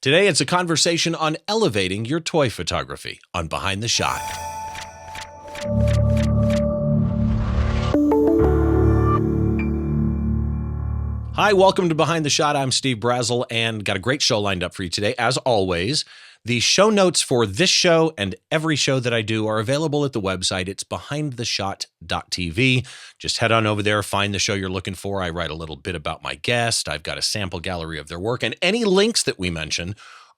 Today, it's a conversation on elevating your toy photography on Behind the Shot. Hi, welcome to Behind the Shot. I'm Steve Brazill and got a great show lined up for you today. As always, the show notes for this show and every show that I do are available at the website. It's behindtheshot.tv. Just head on over there, find the show you're looking for. I write a little bit about my guest. I've got a sample gallery of their work, and any links that we mention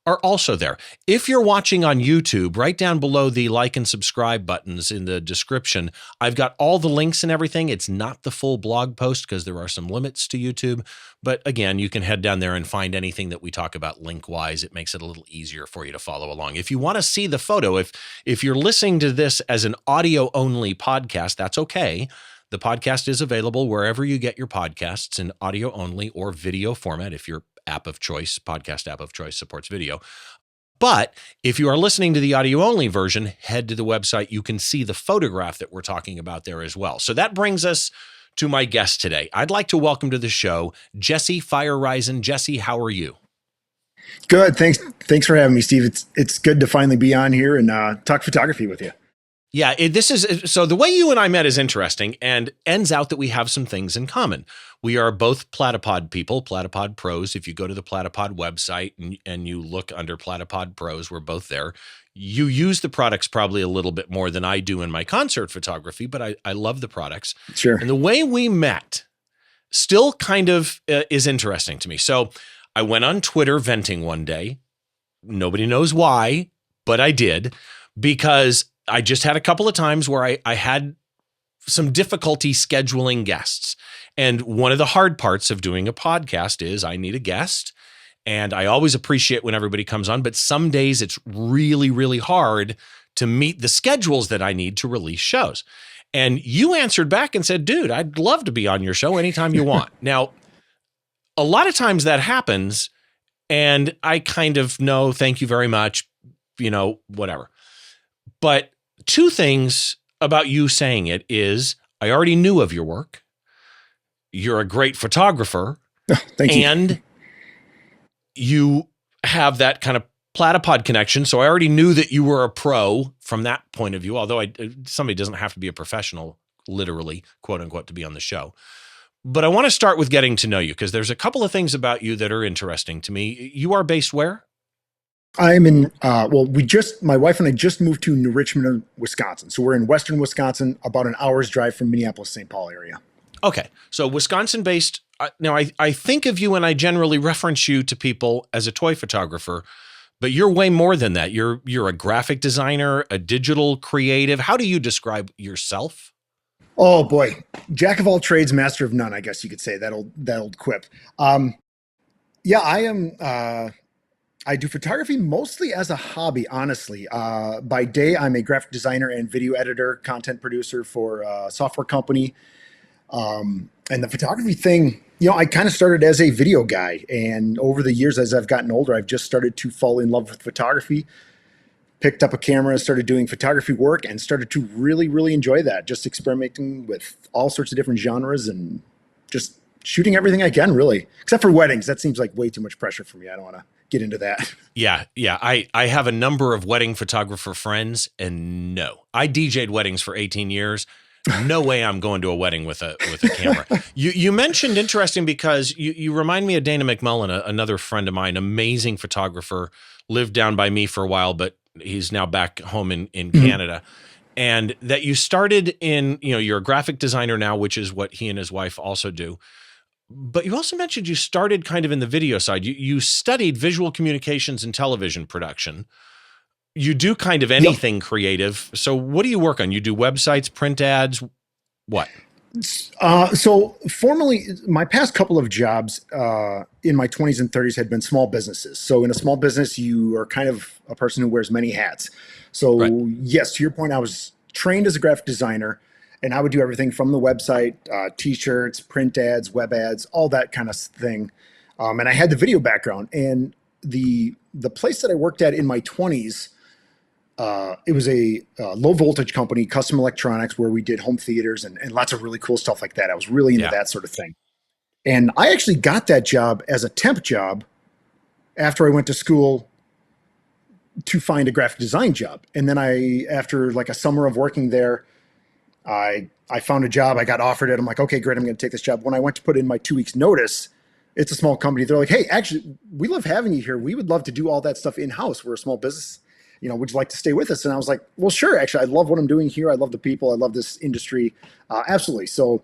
are also there. If you're watching on YouTube, right down below the like and subscribe buttons in the description, I've got all the links and everything. It's not the full blog post because there are some limits to YouTube. But again, you can head down there and find anything that we talk about link-wise. It makes it a little easier for you to follow along. If you want to see the photo, if you're listening to this as an audio-only podcast, that's okay. The podcast is available wherever you get your podcasts in audio-only or video format if your app of choice, podcast app of choice supports video. But if you are listening to the audio-only version, head to the website. You can see the photograph that we're talking about there as well. So that brings us to my guest today. I'd like to welcome to the show Jesse Feyereisen. Jesse, how are you? Good. Thanks for having me, Steve. It's good to finally be on here and talk photography with you. Yeah, so the way you and I met is interesting and ends out that we have some things in common. We are both Platypod people, Platypod pros. If you go to the Platypod website and you look under Platypod pros, we're both there. You use the products probably a little bit more than I do in my concert photography, but I love the products. Sure. And the way we met still kind of is interesting to me. So I went on Twitter venting one day. Nobody knows why, but I did, because I just had a couple of times where I had some difficulty scheduling guests. And one of the hard parts of doing a podcast is I need a guest. And I always appreciate when everybody comes on, but some days it's really, really hard to meet the schedules that I need to release shows. And you answered back and said, dude, I'd love to be on your show anytime you want. Now, a lot of times that happens and I kind of know, thank you very much, whatever. But two things about you saying it is I already knew of your work. You're a great photographer. Thank you. And you have that kind of Platypod connection. So I already knew that you were a pro from that point of view, although somebody doesn't have to be a professional, literally, quote unquote, to be on the show. But I want to start with getting to know you because there's a couple of things about you that are interesting to me. You are based where? I'm in, my wife and I just moved to New Richmond, Wisconsin. So we're in Western Wisconsin, about an hour's drive from Minneapolis, St. Paul area. Okay. So Wisconsin based. Now I think of you and I generally reference you to people as a toy photographer, but you're way more than that. You're a graphic designer, a digital creative. How do you describe yourself? Oh boy. Jack of all trades, master of none, I guess you could say, that old quip. I am, I do photography mostly as a hobby, honestly. By day, I'm a graphic designer and video editor, content producer for a software company. And the photography thing, I kind of started as a video guy. And over the years, as I've gotten older, I've just started to fall in love with photography, picked up a camera, started doing photography work, and started to really, really enjoy that. Just experimenting with all sorts of different genres and just shooting everything I can, really. Except for weddings. That seems like way too much pressure for me. I don't want to get into that. Yeah. I have a number of wedding photographer friends, and no, I DJ'd weddings for 18 years. No way I'm going to a wedding with a camera. You mentioned interesting because you remind me of Dana McMullen, another friend of mine, amazing photographer, lived down by me for a while, but he's now back home in Canada. And that you started in, you're a graphic designer now, which is what he and his wife also do. But you also mentioned you started kind of in the video side. You studied visual communications and television production. You do kind of anything creative. So what do you work on? You do websites, print ads, what? So formally, my past couple of jobs in my 20s and 30s had been small businesses. So in a small business, you are kind of a person who wears many hats. So Yes, to your point, I was trained as a graphic designer. And I would do everything from the website, T-shirts, print ads, web ads, all that kind of thing. And I had the video background. And the place that I worked at in my 20s, it was a low voltage company, custom electronics, where we did home theaters and lots of really cool stuff like that. I was really into that sort of thing. And I actually got that job as a temp job after I went to school to find a graphic design job. And then after like a summer of working there, I found a job. I got offered it. I'm like, okay, great. I'm going to take this job. When I went to put in my 2 weeks notice, it's a small company. They're like, hey, actually, we love having you here. We would love to do all that stuff in house. We're a small business. Would you like to stay with us? And I was like, well, sure. Actually, I love what I'm doing here. I love the people. I love this industry. Absolutely. So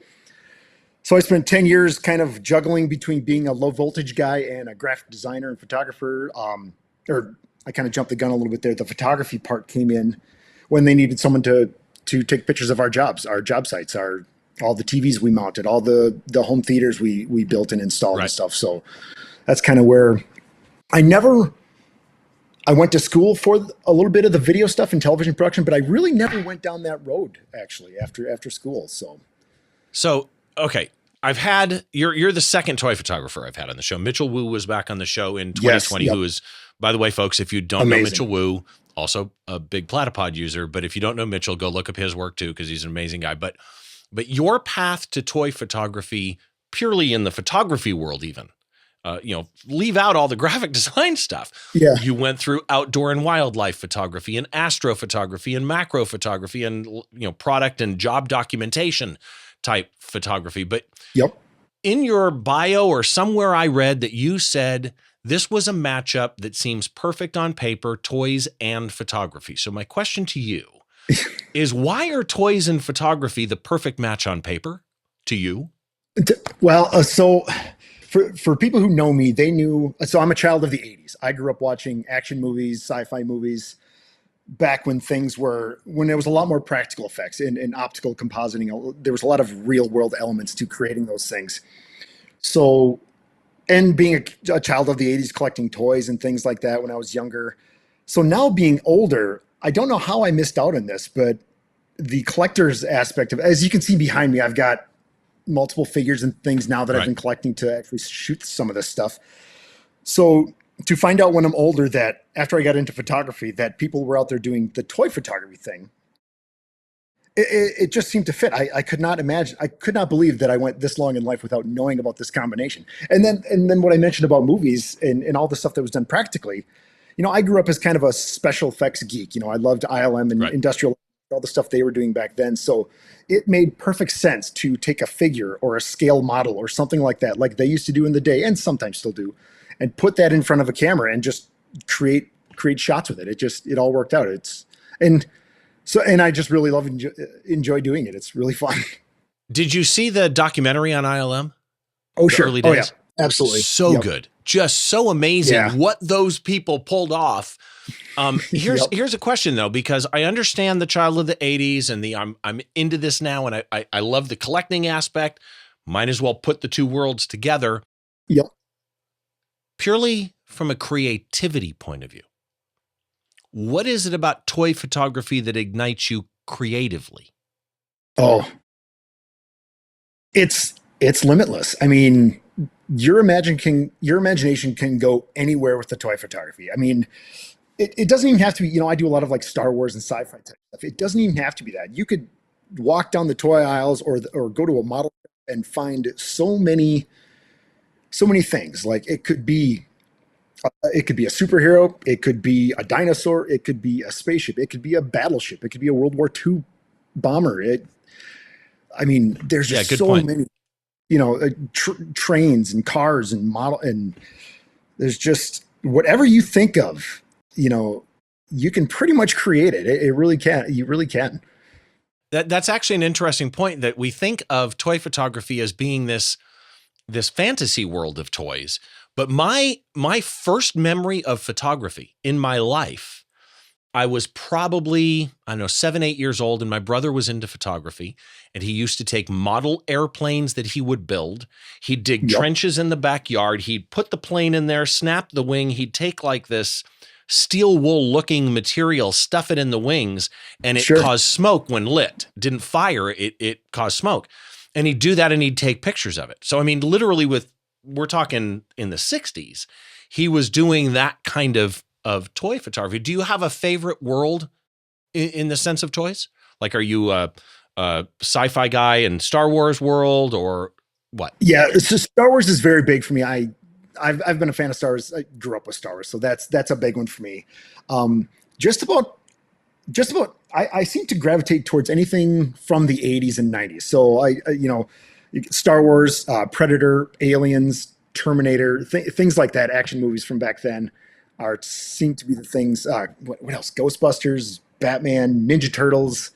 I spent 10 years kind of juggling between being a low voltage guy and a graphic designer and photographer. Or I kind of jumped the gun a little bit there. The photography part came in when they needed someone to take pictures of our jobs, our job sites, all the TVs we mounted, all the home theaters we built and installed and stuff. So that's kind of where I went to school for a little bit of the video stuff and television production, but I really never went down that road actually after school. So okay. You're the second toy photographer I've had on the show. Mitchell Wu was back on the show in 2020, yes, yep. Who is, by the way, folks, if you don't know Mitchell Wu, also a big Platypod user, but if you don't know Mitchell, go look up his work too, because he's an amazing guy. But your path to toy photography, purely in the photography world even, leave out all the graphic design stuff. Yeah. You went through outdoor and wildlife photography and astrophotography and macro photography and, product and job documentation type photography. But yep. In your bio or somewhere I read that you said this was a matchup that seems perfect on paper, toys and photography. So my question to you is, why are toys and photography the perfect match on paper to you? Well, so for people who know me, they knew, so I'm a child of the 80s. I grew up watching action movies, sci-fi movies, back when there was a lot more practical effects and optical compositing. There was a lot of real world elements to creating those things. So, and being a child of the 80s, collecting toys and things like that when I was younger. So now being older, I don't know how I missed out on this, but the collector's aspect of, as you can see behind me, I've got multiple figures and things now that I've been collecting to actually shoot some of this stuff. So to find out when I'm older that after I got into photography, that people were out there doing the toy photography thing, it just seemed to fit. I could not imagine, I could not believe that I went this long in life without knowing about this combination. And then what I mentioned about movies and all the stuff that was done practically, I grew up as kind of a special effects geek. I loved ILM and industrial, all the stuff they were doing back then. So it made perfect sense to take a figure or a scale model or something like that, like they used to do in the day and sometimes still do, and put that in front of a camera and just create shots with it. It all worked out. And I just really enjoy doing it. It's really fun. Did you see the documentary on ILM? Oh, sure. Early days? Oh, yeah. Absolutely. So good. Just so amazing what those people pulled off. Here's a question though, because I understand the child of the 80s and I'm into this now, and I love the collecting aspect. Might as well put the two worlds together. Yep. Purely from a creativity point of view, what is it about toy photography that ignites you creatively? Oh, it's limitless. I mean, your imagination can go anywhere with the toy photography. I mean, it doesn't even have to be, I do a lot of like Star Wars and sci-fi type stuff. It doesn't even have to be that. You could walk down the toy aisles or go to a model and find so many things. Like it could be a superhero, it could be a dinosaur, it could be a spaceship, it could be a battleship, it could be a World War II bomber. There's just many, trains and cars and model, and there's just whatever you think of, you can pretty much create it. It really can. You really can. That's actually an interesting point, that we think of toy photography as being this fantasy world of toys. But my first memory of photography in my life, I was probably, 7, 8 years old, and my brother was into photography, and he used to take model airplanes that he would build. He'd dig trenches in the backyard. He'd put the plane in there, snap the wing. He'd take like this steel wool looking material, stuff it in the wings, and it caused smoke when lit. Didn't fire, it caused smoke. And he'd do that and he'd take pictures of it. So, literally we're talking in the 60s, he was doing that kind of toy photography. Do you have a favorite world in the sense of toys? Like, are you a sci-fi guy in Star Wars world or what? Yeah, so Star Wars is very big for me. I've been a fan of Star Wars. I grew up with Star Wars, so that's a big one for me. Um, just about I seem to gravitate towards anything from the 80s and 90s. So Star Wars, Predator, Aliens, Terminator, things like that, action movies from back then are seem to be the things. What else? Ghostbusters, Batman, Ninja Turtles,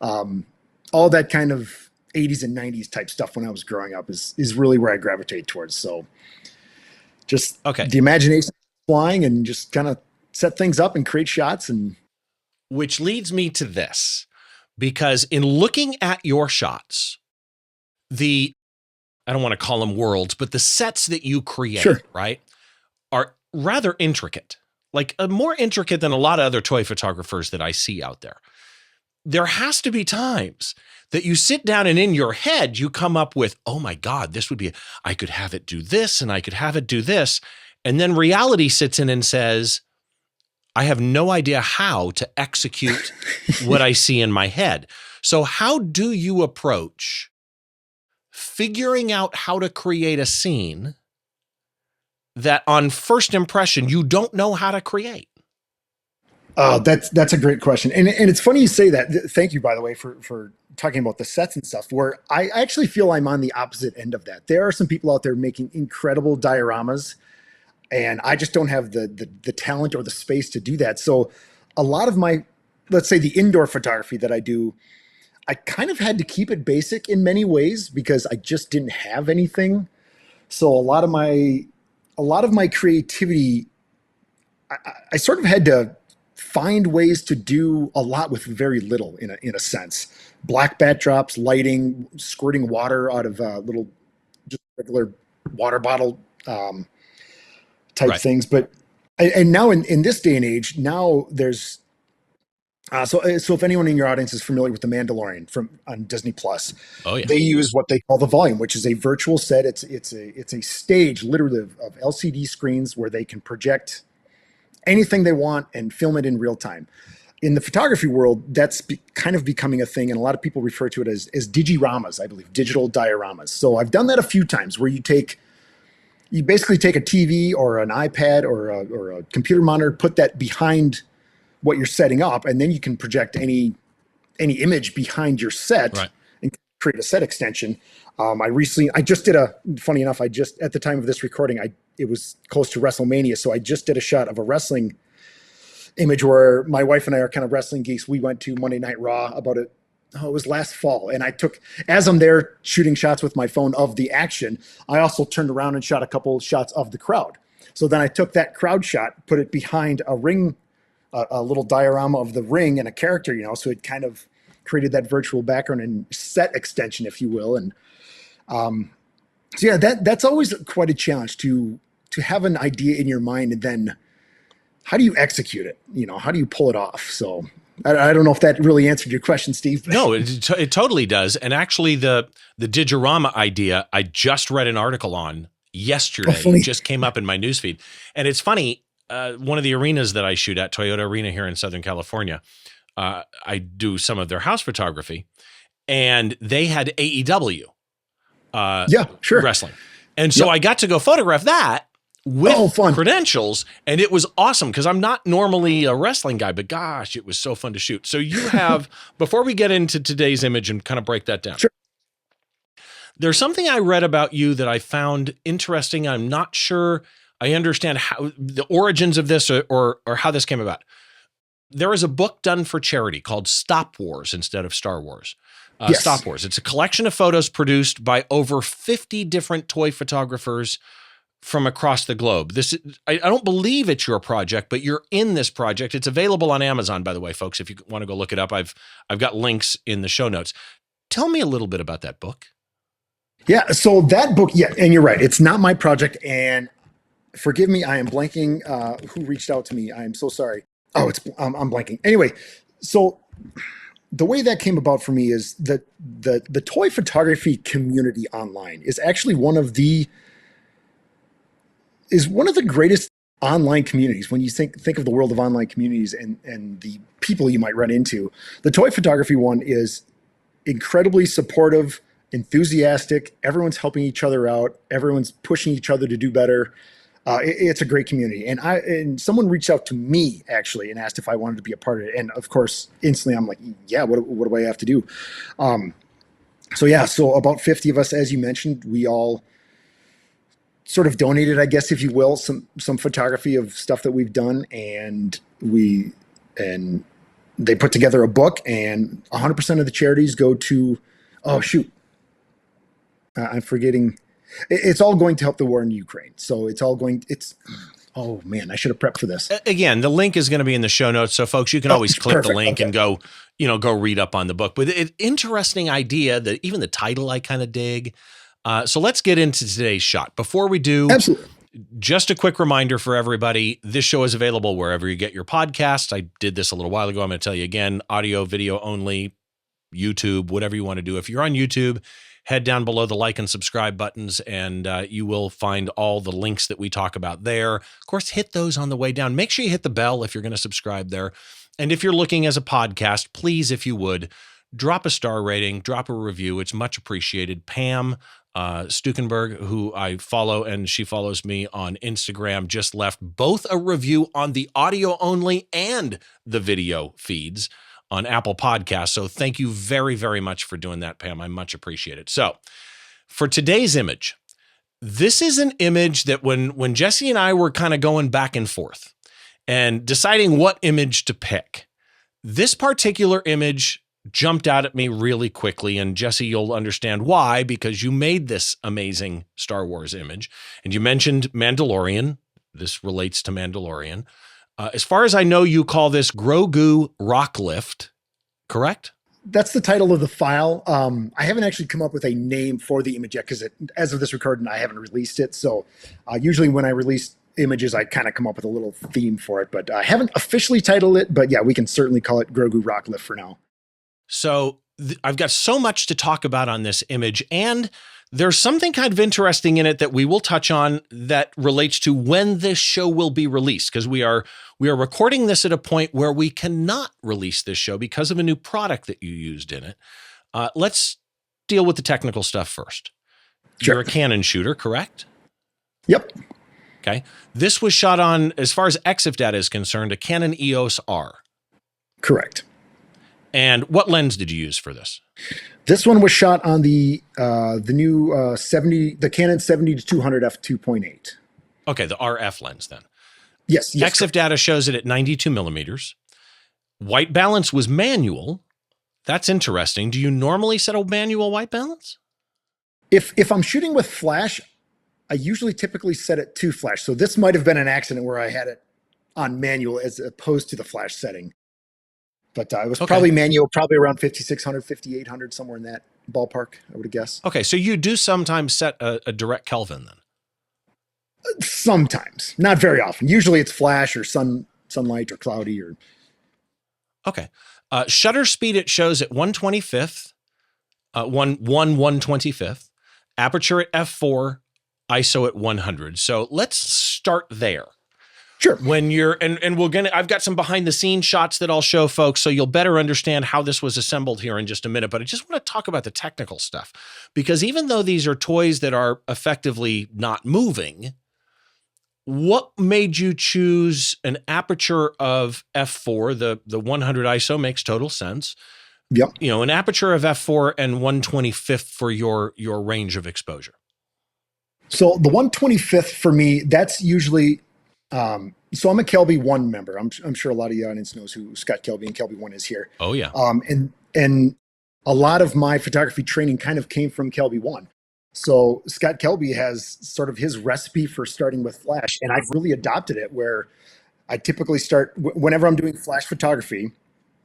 all that kind of 80s and 90s type stuff when I was growing up is really where I gravitate towards. So just Okay. the imagination flying and just kind of set things up and create shots. And Which leads me to this, because in looking at your shots, I don't want to call them worlds, but the sets that you create, Sure. right, are rather intricate, like more intricate than a lot of other toy photographers that I see out there. There has to be times that you sit down and in your head, you come up with, oh my God, I could have it do this and I could have it do this. And then reality sits in and says, I have no idea how to execute what I see in my head. So how do you approach figuring out how to create a scene that on first impression, you don't know how to create? That's a great question. And it's funny you say that. Thank you, by the way, for talking about the sets and stuff, where I actually feel I'm on the opposite end of that. There are some people out there making incredible dioramas, and I just don't have the talent or the space to do that. So a lot of my, let's say, the indoor photography that I do, I kind of had to keep it basic in many ways because I just didn't have anything. So a lot of my creativity, I sort of had to find ways to do a lot with very little in a sense. Black backdrops, lighting, squirting water out of little just regular water bottle type Right. things. But and now in this day and age, now there's so if anyone in your audience is familiar with The Mandalorian on Disney Plus, Oh yeah. they use what they call the volume, which is a virtual set. It's a stage literally of LCD screens where they can project anything they want and film it in real time. In the photography world, that's kind of becoming a thing, and a lot of people refer to it as digiramas, I believe, digital dioramas. So I've done that a few times where you basically take a TV or an iPad or a computer monitor, put that behind what you're setting up, and then you can project any image behind your set Right. and create a set extension. I just did funny enough, at the time of this recording, it was close to WrestleMania. So I just did a shot of a wrestling image where my wife and I are kind of wrestling geeks. We went to Monday Night Raw about it. Oh, it was last fall. And as I'm there shooting shots with my phone of the action, I also turned around and shot a couple shots of the crowd. So then I took that crowd shot, put it behind a ring, a little diorama of the ring and a character, so it kind of created that virtual background and set extension, if you will. And so yeah, that's always quite a challenge to have an idea in your mind, and then how do you execute it? How do you pull it off? So I don't know if that really answered your question, Steve. But. No, it totally does. And actually, the digirama idea, I just read an article on yesterday. It just came up in my newsfeed, and it's funny. One of the arenas that I shoot at, Toyota Arena here in Southern California, I do some of their house photography, and they had AEW. Wrestling. And so I got to go photograph that with credentials, and it was awesome because I'm not normally a wrestling guy, but gosh, it was so fun to shoot. So you have, before we get into today's image and kind of break that down, there's something I read about you that I found interesting. I'm not sure I understand how the origins of this or how this came about. There is a book done for charity called Stop Wars instead of Star Wars. Yes. Stop Wars. It's a collection of photos produced by over 50 different toy photographers from across the globe. I don't believe it's your project, but you're in this project. It's available on Amazon, by the way, folks. If you want to go look it up, I've got links in the show notes. Tell me a little bit about that book. Yeah. So that book, and you're right. It's not my project, and forgive me, I am blanking. Who reached out to me? I am so sorry. Oh, I'm blanking. Anyway, so the way that came about for me is that the toy photography community online is actually one of the greatest online communities. When you think of the world of online communities and the people you might run into, the toy photography one is incredibly supportive, enthusiastic. Everyone's helping each other out. Everyone's pushing each other to do better. It's a great community. And someone reached out to me actually and asked if I wanted to be a part of it. And of course, instantly I'm like, yeah, what do I have to do? So about 50 of us, as you mentioned, we all sort of donated, I guess, if you will, some photography of stuff that we've done. And they put together a book, and 100% of the charities go to, oh shoot, I'm forgetting. It's all going to help the war in Ukraine. So oh man, I should have prepped for this. Again, the link is going to be in the show notes. So folks, you can always click perfect. the link and go read up on the book. But interesting idea that even the title I kind of dig. So let's get into today's shot. Before we do, absolutely, just a quick reminder for everybody. This show is available wherever you get your podcasts. I did this a little while ago. I'm going to tell you again, audio, video only, YouTube, whatever you want to do. If you're on YouTube, head down below the like and subscribe buttons, and you will find all the links that we talk about there. Of course, hit those on the way down. Make sure you hit the bell if you're going to subscribe there. And if you're looking as a podcast, please, if you would, drop a star rating, drop a review. It's much appreciated. Pam Stukenberg, who I follow, and she follows me on Instagram, just left both a review on the audio only and the video feeds on Apple Podcasts. So thank you very, very much for doing that, Pam. I much appreciate it. So for today's image, this is an image that when Jesse and I were kind of going back and forth and deciding what image to pick, this particular image jumped out at me really quickly. And Jesse, you'll understand why, because you made this amazing Star Wars image. And you mentioned Mandalorian. This relates to Mandalorian. As far as I know, you call this Grogu Rock Lift, correct? That's the title of the file. I haven't actually come up with a name for the image yet because as of this recording, I haven't released it. So usually when I release images, I kind of come up with a little theme for it, but I haven't officially titled it. But yeah, we can certainly call it Grogu Rock Lift for now. So I've got so much to talk about on this image, and there's something kind of interesting in it that we will touch on that relates to when this show will be released, because we are recording this at a point where we cannot release this show because of a new product that you used in it. Let's deal with the technical stuff first. Sure. You're a Canon shooter, correct? Yep. Okay. This was shot on, as far as EXIF data is concerned, a Canon EOS R. Correct. And what lens did you use for this? This one was shot on the new the Canon 70-200 f2.8. Okay, the RF lens then. Yes. EXIF data shows it at 92 millimeters. White balance was manual. That's interesting. Do you normally set a manual white balance? If I'm shooting with flash, I usually typically set it to flash. So this might have been an accident where I had it on manual as opposed to the flash setting. But it was probably manual, probably around 5,600, 5,800, somewhere in that ballpark, I would guess. Okay, so you do sometimes set a direct Kelvin then? Sometimes, not very often. Usually it's flash or sunlight or cloudy or. Okay, shutter speed it shows at 1/25th, 1/125th, aperture at f4, ISO at 100. So let's start there. Sure. When you're, and I've got some behind the scenes shots that I'll show folks, so you'll better understand how this was assembled here in just a minute. But I just want to talk about the technical stuff, because even though these are toys that are effectively not moving, what made you choose an aperture of f4? The 100 ISO makes total sense. Yep. You know, an aperture of f4 and 1/25th for your range of exposure. So the 1/25th for me, that's usually. So I'm a Kelby 1 member. I'm sure a lot of the audience knows who Scott Kelby and Kelby 1 is here. Oh yeah. And a lot of my photography training kind of came from Kelby 1. So Scott Kelby has sort of his recipe for starting with flash, and I've really adopted it where I typically start whenever I'm doing flash photography,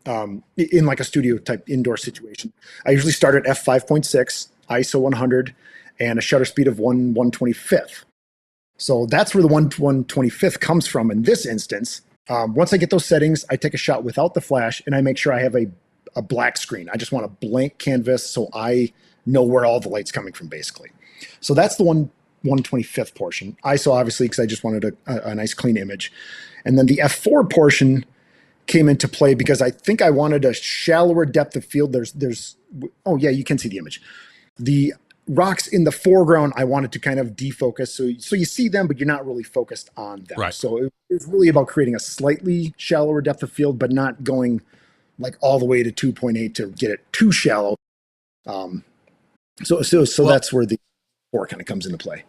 in like a studio type indoor situation. I usually start at f5.6, ISO 100, and a shutter speed of 1/125th. So that's where the 1/125th comes from in this instance. Once I get those settings, I take a shot without the flash, and I make sure I have a black screen. I just want a blank canvas so I know where all the light's coming from, basically. So that's the 1/125th portion. ISO, obviously, because I just wanted a nice clean image. And then the f4 portion came into play because I think I wanted a shallower depth of field. Oh yeah, you can see the image. The rocks in the foreground, I wanted to kind of defocus. So you see them, but you're not really focused on them. Right. So it was really about creating a slightly shallower depth of field, but not going like all the way to 2.8 to get it too shallow. Um, so Well, that's where the four kind of comes into play.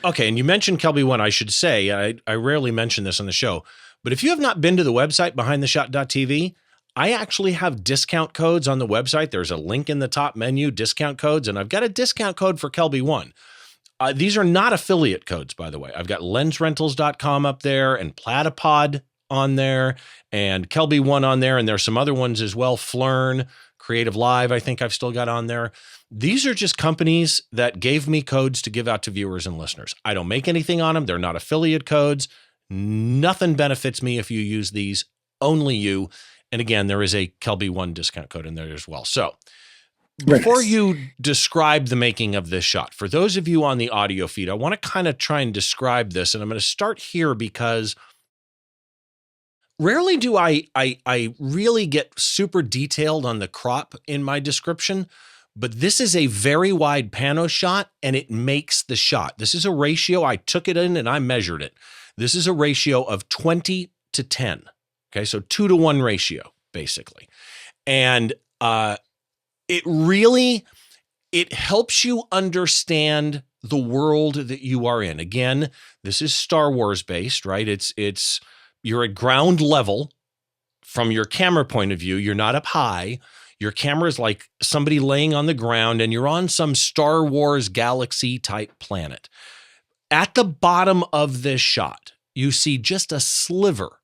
okay, and you mentioned Kelby One. I should say, I rarely mention this on the show, but if you have not been to the website behindtheshot.tv, I actually have discount codes on the website. There's a link in the top menu, discount codes, and I've got a discount code for Kelby One. These are not affiliate codes, by the way. I've got lensrentals.com up there and Platypod on there and Kelby One on there, and there's some other ones as well. Flern, Creative Live, I think I've still got on there. These are just companies that gave me codes to give out to viewers and listeners. I don't make anything on them. They're not affiliate codes. Nothing benefits me if you use these, only you. And again, there is a Kelby One discount code in there as well. So before you describe the making of this shot, for those of you on the audio feed, I want to kind of try and describe this. And I'm going to start here because rarely do I really get super detailed on the crop in my description, but this is a very wide pano shot and it makes the shot. This is a ratio. I took it in and I measured it. This is a ratio of 20 to 10. Okay. So 2-to-1 ratio, basically. And, it helps you understand the world that you are in. Again, this is Star Wars based, right? You're at ground level from your camera point of view. You're not up high. Your camera is like somebody laying on the ground and you're on some Star Wars galaxy type planet. At the bottom of this shot, you see just a sliver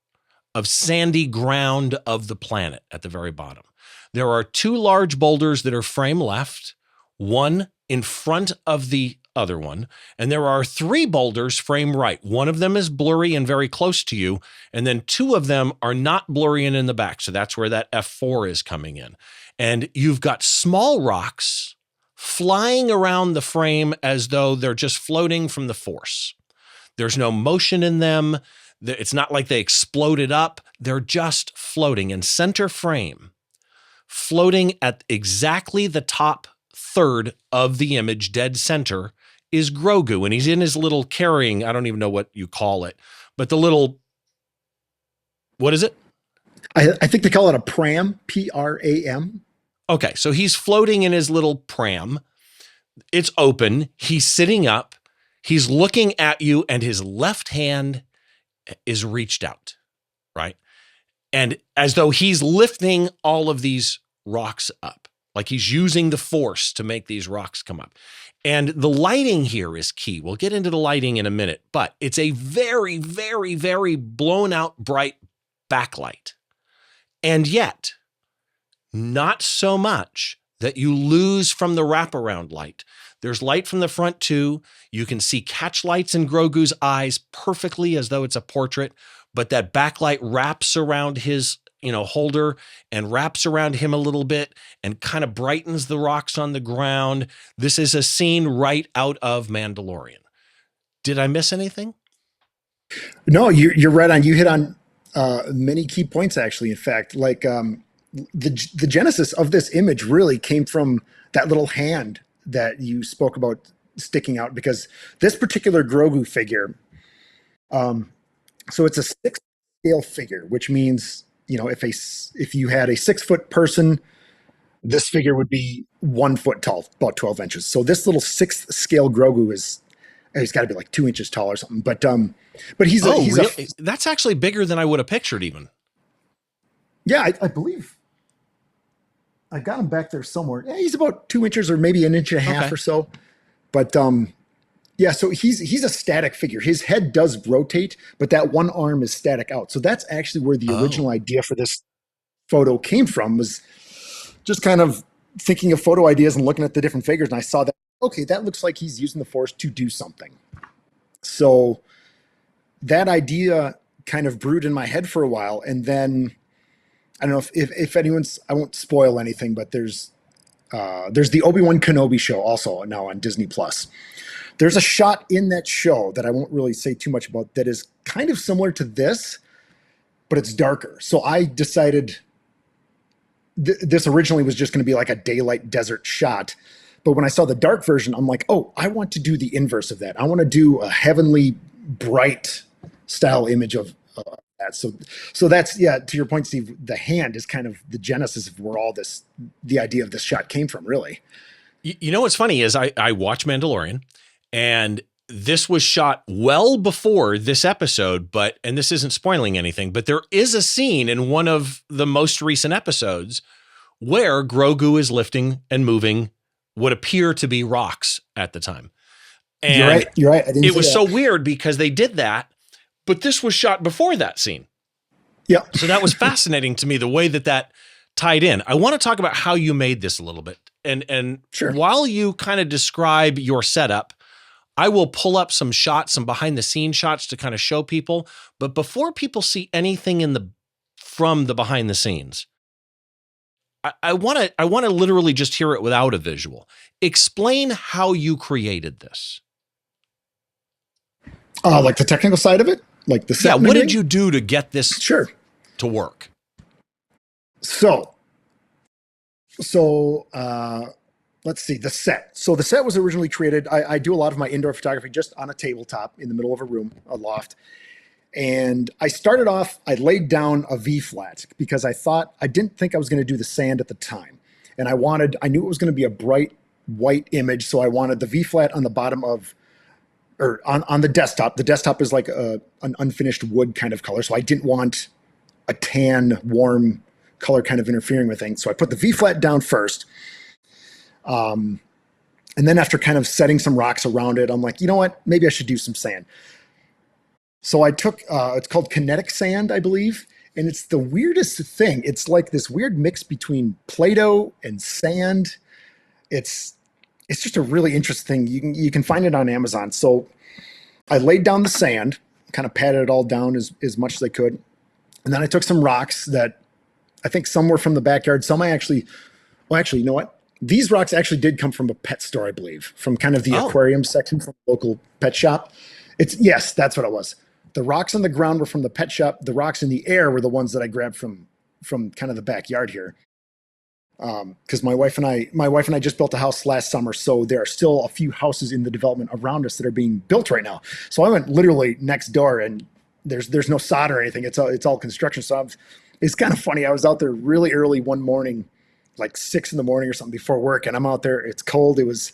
of sandy ground of the planet at the very bottom. There are 2 large boulders that are frame left, one in front of the other one, and there are 3 boulders frame right. One of them is blurry and very close to you, and then 2 of them are not blurry and in the back, so that's where that F4 is coming in. And you've got small rocks flying around the frame as though they're just floating from the force. There's no motion in them. It's not like they exploded up. They're just floating in center frame. Floating at exactly the top third of the image, dead center, is Grogu. And he's in his little carrying, I don't even know what you call it, but the little, what is it? I think they call it a pram, P-R-A-M. Okay, so he's floating in his little pram. It's open. He's sitting up. He's looking at you, and his left hand is reached out, right? And as though he's lifting all of these rocks up, like he's using the force to make these rocks come up. And the lighting here is key. We'll get into the lighting in a minute, but it's a very, very, very blown out bright backlight. And yet, not so much that you lose from the wraparound light. There's light from the front too. You can see catch lights in Grogu's eyes perfectly as though it's a portrait, but that backlight wraps around his, holder and wraps around him a little bit and kind of brightens the rocks on the ground. This is a scene right out of Mandalorian. Did I miss anything? No, you're right on. You hit on many key points, actually. In fact, like the genesis of this image really came from that little hand that you spoke about sticking out, because this particular Grogu figure, so it's a 6 scale figure, which means, if you had a 6-foot person, this figure would be 1 foot tall, about 12 inches. So this little 6th scale Grogu he's got to be like 2 inches tall or something. But he's really? That's actually bigger than I would have pictured even. Yeah, I believe I got him back there somewhere. Yeah, he's about 2 inches or maybe 1.5 inches or so. But yeah, so he's a static figure. His head does rotate, but that one arm is static out. So that's actually where the original idea for this photo came from, was just kind of thinking of photo ideas and looking at the different figures. And I saw that, okay, that looks like he's using the force to do something. So that idea kind of brewed in my head for a while. And then I don't know if anyone's, I won't spoil anything, but there's the Obi-Wan Kenobi show also now on Disney Plus. There's a shot in that show that I won't really say too much about that is kind of similar to this, but it's darker. So I decided this originally was just going to be like a daylight desert shot, But when I saw the dark version, I'm like, oh, I want to do the inverse of that. I want to do a heavenly, bright style image of that. So that's, yeah, to your point, Steve, the hand is kind of the genesis of where the idea of this shot came from, really. You know what's funny is I watch Mandalorian, and this was shot well before this episode, and this isn't spoiling anything, but there is a scene in one of the most recent episodes where Grogu is lifting and moving what appear to be rocks at the time. And you're right. It was so weird because they did that, but this was shot before that scene. Yeah. So that was fascinating to me, the way that tied in. I want to talk about how you made this a little bit. And sure. While you kind of describe your setup, I will pull up some shots, some behind the scenes shots to kind of show people. But before people see anything from the behind the scenes, I want to literally just hear it without a visual. Explain how you created this. Like the technical side of it, like the set. Yeah, what did you do to get this to work? So let's see, the set. So the set was originally created. I do a lot of my indoor photography just on a tabletop in the middle of a room, a loft. And I started off, I laid down a V flat because I didn't think I was going to do the sand at the time. And I knew it was going to be a bright white image. So I wanted the V flat on the bottom on the desktop. The desktop is like an unfinished wood kind of color. So I didn't want a tan, warm color kind of interfering with things. So I put the V flat down first. And then after kind of setting some rocks around it, I'm like, you know what, maybe I should do some sand. So I took, it's called kinetic sand, I believe. And it's the weirdest thing. It's like this weird mix between Play-Doh and sand. It's just a really interesting thing. You can find it on Amazon. So I laid down the sand, kind of patted it all down as much as I could. And then I took some rocks that I think some were from the backyard. Some you know what? These rocks actually did come from a pet store, I believe, from kind of the aquarium section from a local pet shop. Yes, that's what it was. The rocks on the ground were from the pet shop. The rocks in the air were the ones that I grabbed from kind of the backyard here. Because my wife and I just built a house last summer, so there are still a few houses in the development around us that are being built right now. So I went literally next door, and there's no sod or anything. It's all construction. So it's kind of funny. I was out there really early one morning, like 6 a.m. or something before work, and I'm out there. It's cold. It was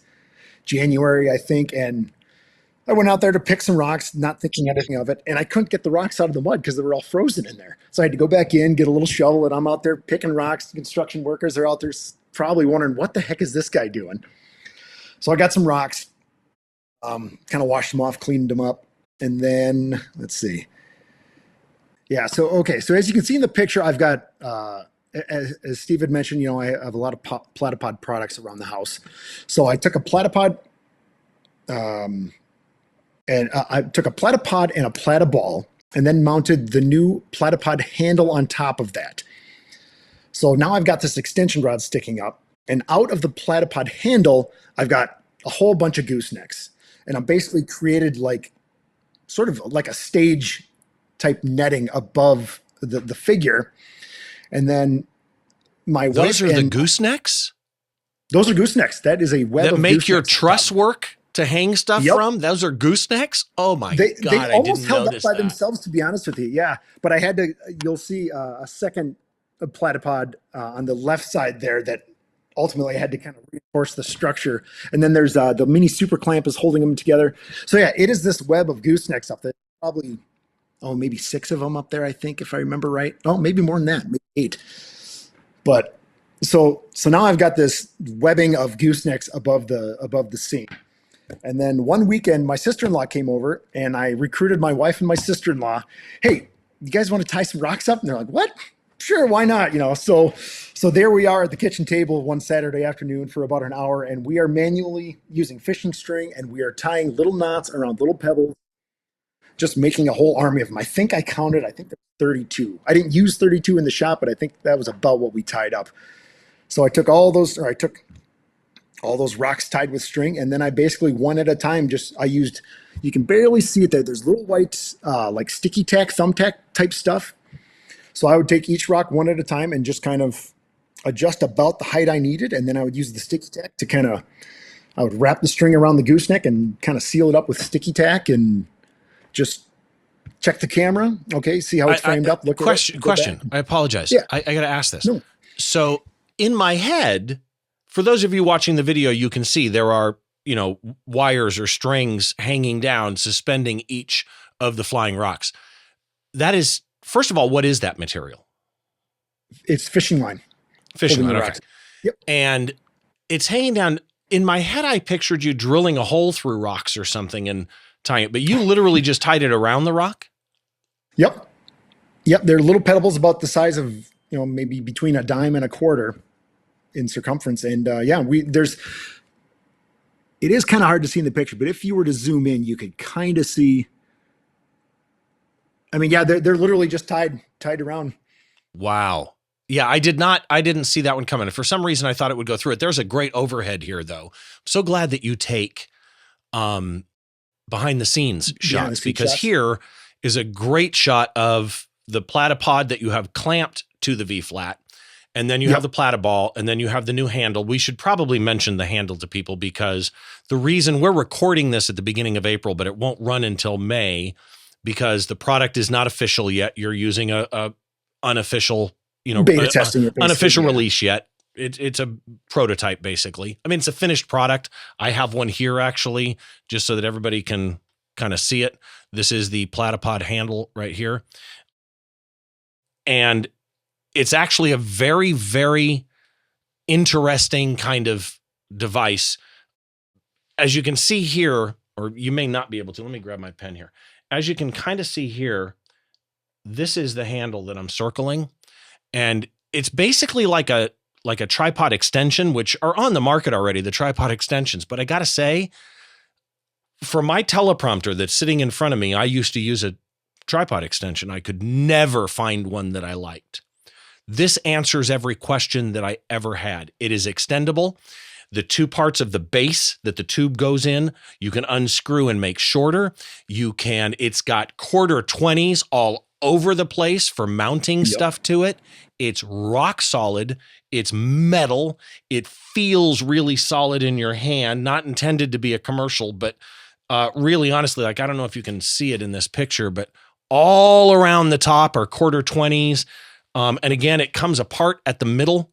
January, I think, and I went out there to pick some rocks, not thinking anything of it, and I couldn't get the rocks out of the mud because they were all frozen in there. So I had to go back in, get a little shovel, and I'm out there picking rocks. The construction workers are out there probably wondering, what the heck is this guy doing? So I got some rocks, kind of washed them off, cleaned them up, and then, let's see. Yeah, so as you can see in the picture, I've got, as Steve had mentioned, I have a lot of Platypod products around the house. So I took a Platypod, and I took a Platypod and a Platyball, and then mounted the new Platypod handle on top of that. So now I've got this extension rod sticking up, and out of the Platypod handle, I've got a whole bunch of goosenecks. And I'm basically created sort of like a stage type netting above the figure. And then those are the goosenecks? Those are goosenecks. That is a web that of make your truss work to hang stuff from? Those are goosenecks? Oh my God, they almost held up by themselves, to be honest with you. Yeah, but I had to, you'll see a second Platypod on the left side there that ultimately I had to kind of reinforce the structure. And then there's the mini super clamp is holding them together. So yeah, it is this web of goosenecks up there. Probably, maybe 6 of them up there, I think, if I remember right. Oh, maybe more than that, maybe 8. But so now I've got this webbing of goosenecks above the seam. And then one weekend, my sister-in-law came over, and I recruited my wife and my sister-in-law. Hey, you guys want to tie some rocks up? And they're like, what? Sure, why not? So there we are at the kitchen table one Saturday afternoon for about an hour, and we are manually using fishing string, and we are tying little knots around little pebbles, just making a whole army of them. I think there was 32. I didn't use 32 in the shop, but I think that was about what we tied up. So I took all those rocks tied with string, and then I basically one at a time, you can barely see it there. There's little white, like sticky tack, thumbtack type stuff. So I would take each rock one at a time and just kind of adjust about the height I needed. And then I would use the sticky tack to kind of I would wrap the string around the gooseneck and kind of seal it up with sticky tack and just check the camera. Okay, see how it's framed up. Look at it. Go back. Question. I apologize. Yeah. I got to ask this. No. So in my head, for those of you watching the video, you can see there are, wires or strings hanging down, suspending each of the flying rocks. That is, first of all, what is that material? It's fishing line. Fishing line. Okay. Yep. And it's hanging down. In my head, I pictured you drilling a hole through rocks or something and tying it, but you literally just tied it around the rock? Yep. They're little pebbles about the size of, maybe between a dime and a quarter in circumference. And it is kind of hard to see in the picture, but if you were to zoom in, you could kind of see. I mean, yeah, they're literally just tied around. Wow. Yeah, I didn't see that one coming. For some reason, I thought it would go through it. There's a great overhead here, though. I'm so glad that you take behind the scenes shots, because here is a great shot of the Platypod that you have clamped to the V-flat. And then you have the Platyball, and then you have the new handle. We should probably mention the handle to people, because the reason we're recording this at the beginning of April, but it won't run until May, because the product is not official yet. You're using a unofficial, beta testing, unofficial release yet. It's a prototype, basically. I mean, it's a finished product. I have one here, actually, just so that everybody can kind of see it. This is the Platypod handle right here. And it's actually a very, very interesting kind of device. As you can see here, or you may not be able to, let me grab my pen here. As you can kind of see here, this is the handle that I'm circling. And it's basically like a tripod extension, which are on the market already, the tripod extensions. But I got to say, for my teleprompter that's sitting in front of me, I used to use a tripod extension. I could never find one that I liked. This answers every question that I ever had. It is extendable. The two parts of the base that the tube goes in, you can unscrew and make shorter. It's got quarter 20s all over the place for mounting stuff to it. It's rock solid. It's metal. It feels really solid in your hand, not intended to be a commercial, but really, honestly, I don't know if you can see it in this picture, but all around the top are quarter 20s. And again, it comes apart at the middle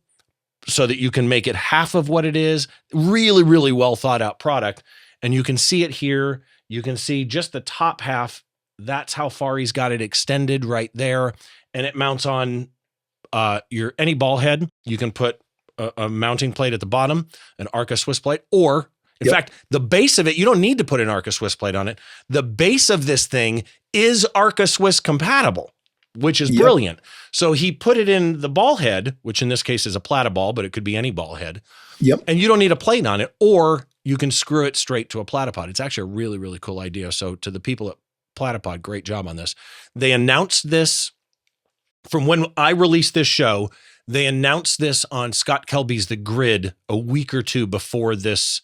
so that you can make it half of what it is. Really, really well thought out product. And you can see it here. You can see just the top half. That's how far he's got it extended right there. And it mounts on any ball head. You can put a mounting plate at the bottom, an Arca Swiss plate, or in fact, the base of it, you don't need to put an Arca Swiss plate on it. The base of this thing is Arca Swiss compatible, which is brilliant. So he put it in the ball head, which in this case is a Platyball, but it could be any ball head. And you don't need a plate on it, or you can screw it straight to a Platypod. It's actually a really, really cool idea. So to the people at Platypod, great job on this. They announced this from when I released this show. They announced this on Scott Kelby's The Grid a week or two before this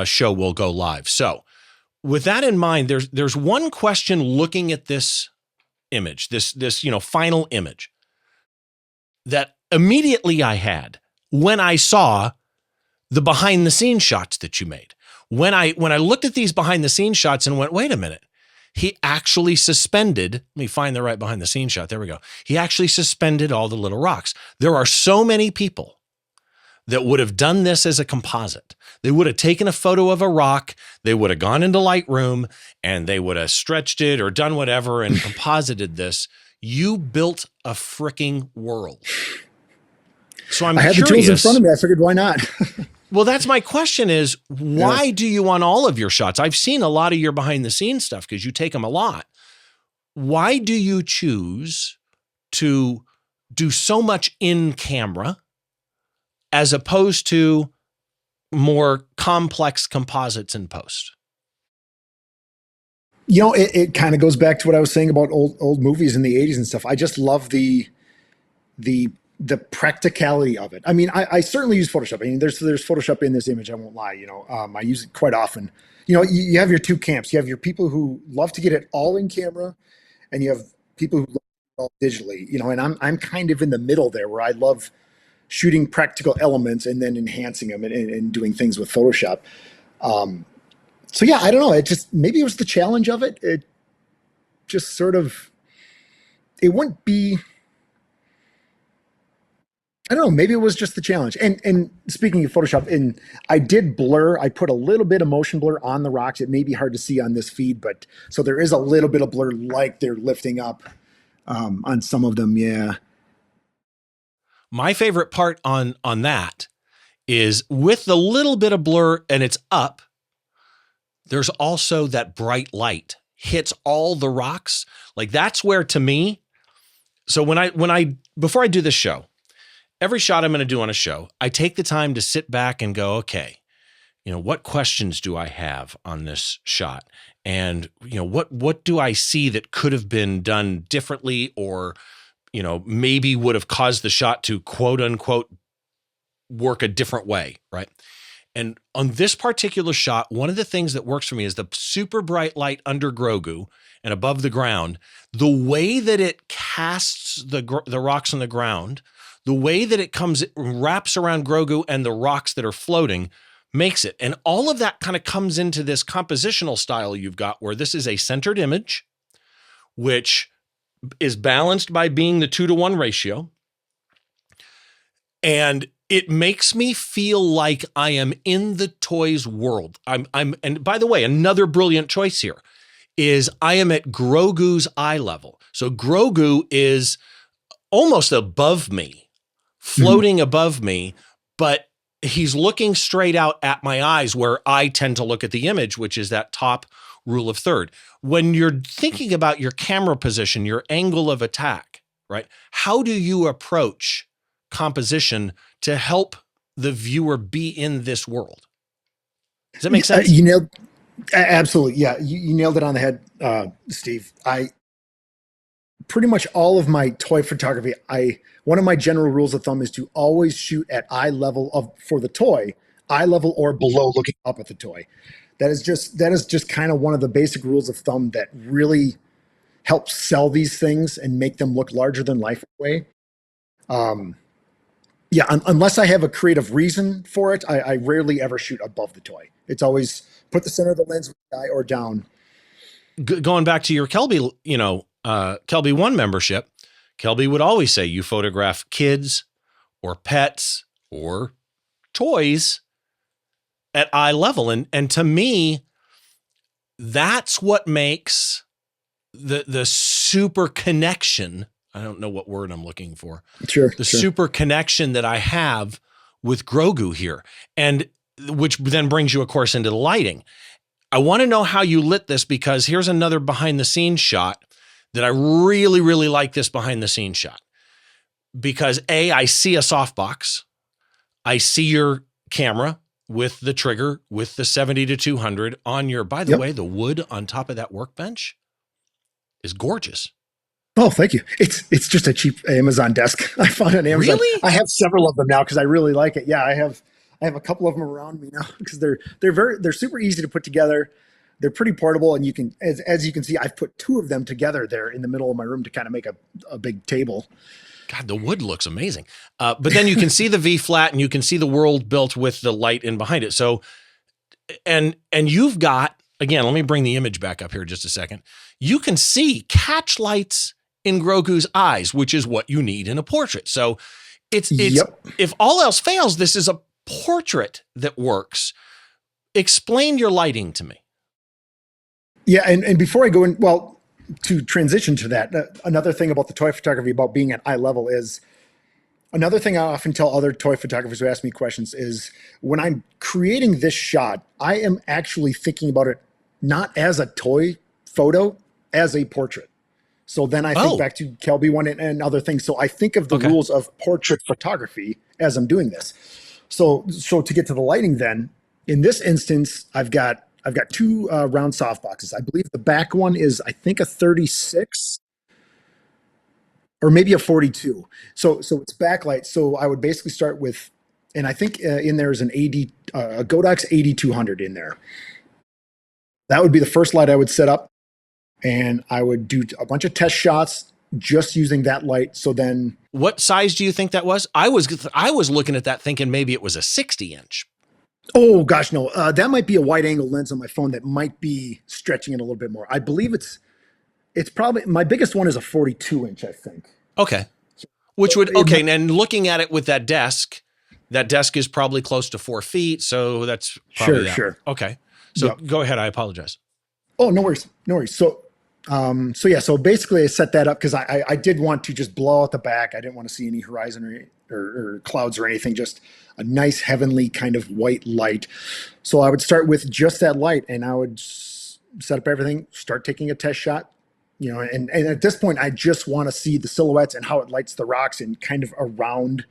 show will go live. So with that in mind, there's one question looking at this image, this final image, that immediately I had when I saw the behind the scenes shots that you made. When I looked at these behind the scenes shots and went, wait a minute, he actually suspended, let me find the right behind the scenes shot. There we go. He actually suspended all the little rocks. There are so many people that would have done this as a composite. They would have taken a photo of a rock, they would have gone into Lightroom, and they would have stretched it or done whatever and composited this. You built a freaking world. So I had the tools in front of me. I figured, why not? Well, that's my question is, why do you want all of your shots? I've seen a lot of your behind the scenes stuff because you take them a lot. Why do you choose to do so much in camera as opposed to more complex composites in post? It kind of goes back to what I was saying about old movies in the 80s and stuff. I just love the practicality of it. I mean, I certainly use Photoshop. I mean, there's Photoshop in this image. I won't lie. I use it quite often. You have your two camps. You have your people who love to get it all in camera, and you have people who love it all digitally. And I'm kind of in the middle there, where I love shooting practical elements and then enhancing them and doing things with Photoshop. So yeah, I don't know. It just, maybe it was the challenge of it. It just sort of, it wouldn't be, I don't know. Maybe it was just the challenge. And speaking of Photoshop, and I did blur. I put a little bit of motion blur on the rocks. It may be hard to see on this feed, but so there is a little bit of blur, like they're lifting up on some of them. Yeah. My favorite part on that is with the little bit of blur and it's up, there's also that bright light hits all the rocks. Like that's where, to me, so before I do this show, every shot I'm going to do on a show, I take the time to sit back and go, okay, what questions do I have on this shot? And, what do I see that could have been done differently, or, maybe would have caused the shot to quote unquote work a different way, right? And on this particular shot, one of the things that works for me is the super bright light under Grogu and above the ground, the way that it casts the rocks on the ground, the way that it wraps around Grogu and the rocks that are floating makes it. And all of that kind of comes into this compositional style you've got, where this is a centered image, which is balanced by being the 2-to-1 ratio. And it makes me feel like I am in the toys world. And by the way, another brilliant choice here is I am at Grogu's eye level. So Grogu is almost above me, floating above me, but he's looking straight out at my eyes, where I tend to look at the image, which is that top rule of third. When you're thinking about your camera position, your angle of attack, right? How do you approach composition to help the viewer be in this world? Does that make sense? Absolutely. Yeah. You nailed it on the head, Steve. Pretty much all of my toy photography, one of my general rules of thumb is to always shoot at eye level for the toy, eye level or below, looking up at the toy. That is just kind of one of the basic rules of thumb that really helps sell these things and make them look larger than life way. Yeah, unless I have a creative reason for it, I rarely ever shoot above the toy. It's always put the center of the lens with the eye or down. Going back to your Kelby, Kelby One membership, Kelby would always say you photograph kids or pets or toys at eye level. And to me, that's what makes the super connection. I don't know what word I'm looking for. Sure. Super connection that I have with Grogu here, and which then brings you, of course, into the lighting. I want to know how you lit this, because here's another behind the scenes shot that I really, really like. This behind the scenes shot, because I see a softbox. I see your camera with the trigger with the 70-200 on your, by the way, the wood on top of that workbench is gorgeous. Oh, thank you. It's just a cheap Amazon desk I found on Amazon. Really? I have several of them now because I really like it. Yeah, I have a couple of them around me now because they're super easy to put together. They're pretty portable, and you can, as you can see, I've put two of them together there in the middle of my room to kind of make a big table. God, the wood looks amazing. But then you can see the V flat, and you can see the world built with the light in behind it. So, and you've got, again, let me bring the image back up here just a second. You can see catch lights in Grogu's eyes, which is what you need in a portrait. So it's if all else fails, this is a portrait that works. Explain your lighting to me. Yeah, and before I go in, well, to transition to that, another thing about the toy photography about being at eye level is, another thing I often tell other toy photographers who ask me questions is, when I'm creating this shot, I am actually thinking about it not as a toy photo, as a portrait. So then I think back to Kelby One and other things. So I think of the rules of portrait photography as I'm doing this. So to get to the lighting, then in this instance, I've got two round soft boxes. I believe the back one is, I think, a 36 or maybe a 42. So it's backlight. So I would basically start with, and I think in there is a Godox 8200 in there. That would be the first light I would set up, and I would do a bunch of test shots just using that light. So then, what size do you think that was? I was looking at that thinking maybe it was a 60 inch. Oh gosh, no. That might be a wide angle lens on my phone that might be stretching it a little bit more. I believe it's probably my biggest one is a 42 inch, I think. Okay. Which So would, it okay. might, And looking at it with that desk is probably close to 4 feet. So that's probably sure, that. sure. Okay. So Yep. go ahead. I apologize. Oh, no worries, no worries. So yeah, so basically I set that up because I did want to just blow out the back. I didn't want to see any horizon or clouds or anything, just a nice heavenly kind of white light. So I would start with just that light and I would set up everything, start taking a test shot, and at this point I just want to see the silhouettes and how it lights the rocks and kind of around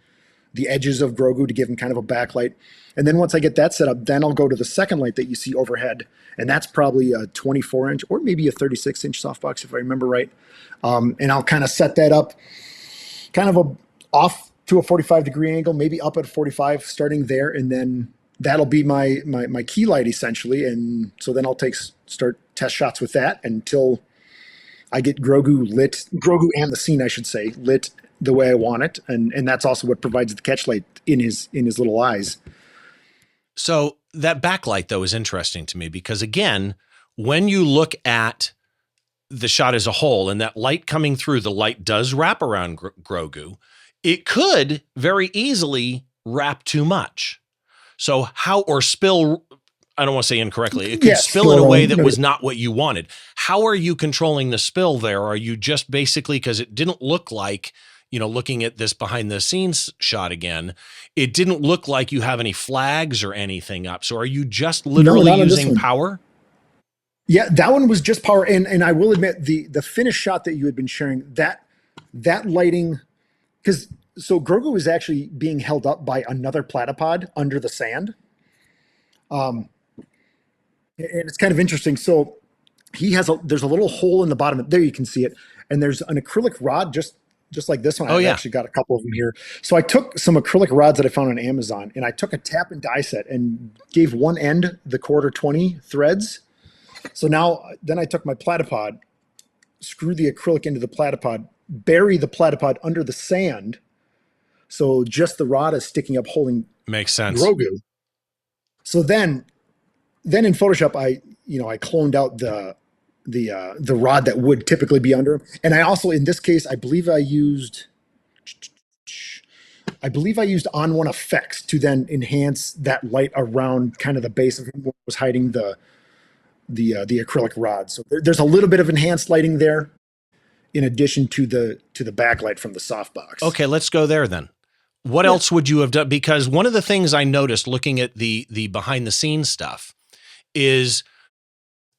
the edges of Grogu to give him kind of a backlight. And then once I get that set up, then I'll go to the second light that you see overhead. And that's probably a 24 inch or maybe a 36 inch softbox, if I remember right. And I'll kind of set that up kind of off to a 45-degree angle, maybe up at 45, starting there. And then that'll be my key light essentially. And so then I'll start test shots with that until I get Grogu and the scene, I should say, lit the way I want it, and that's also what provides the catch light in his little eyes. So that backlight though is interesting to me because again, when you look at the shot as a whole and that light coming through, the light does wrap around Grogu. It could very easily wrap too much. So or spill, I don't want to say incorrectly. It could spill in a way that was not what you wanted. How are you controlling the spill there? Are you just basically, because it didn't look like, looking at this behind the scenes shot again, it didn't look like you have any flags or anything up. So are you just literally using power? Yeah, that one was just power. And I will admit the finished shot that you had been sharing, that lighting, so Grogu is actually being held up by another platypod under the sand. And it's kind of interesting. So there's a little hole in the bottom. There you can see it. And there's an acrylic rod just like this one. I've actually got a couple of them here. So I took some acrylic rods that I found on Amazon and I took a tap and die set and gave one end the 1/4-20 threads. So then I took my platypod, screw the acrylic into the platypod, bury the platypod under the sand. So just the rod is sticking up holding Makes sense. Grogu. So then in Photoshop, I cloned out the rod that would typically be under him. And I also, in this case, I believe I used on-one effects to then enhance that light around kind of the base of him where was hiding the acrylic rod. So there's a little bit of enhanced lighting there in addition to the backlight from the softbox. Okay, let's go there then. What else would you have done? Because one of the things I noticed looking at the behind the scenes stuff is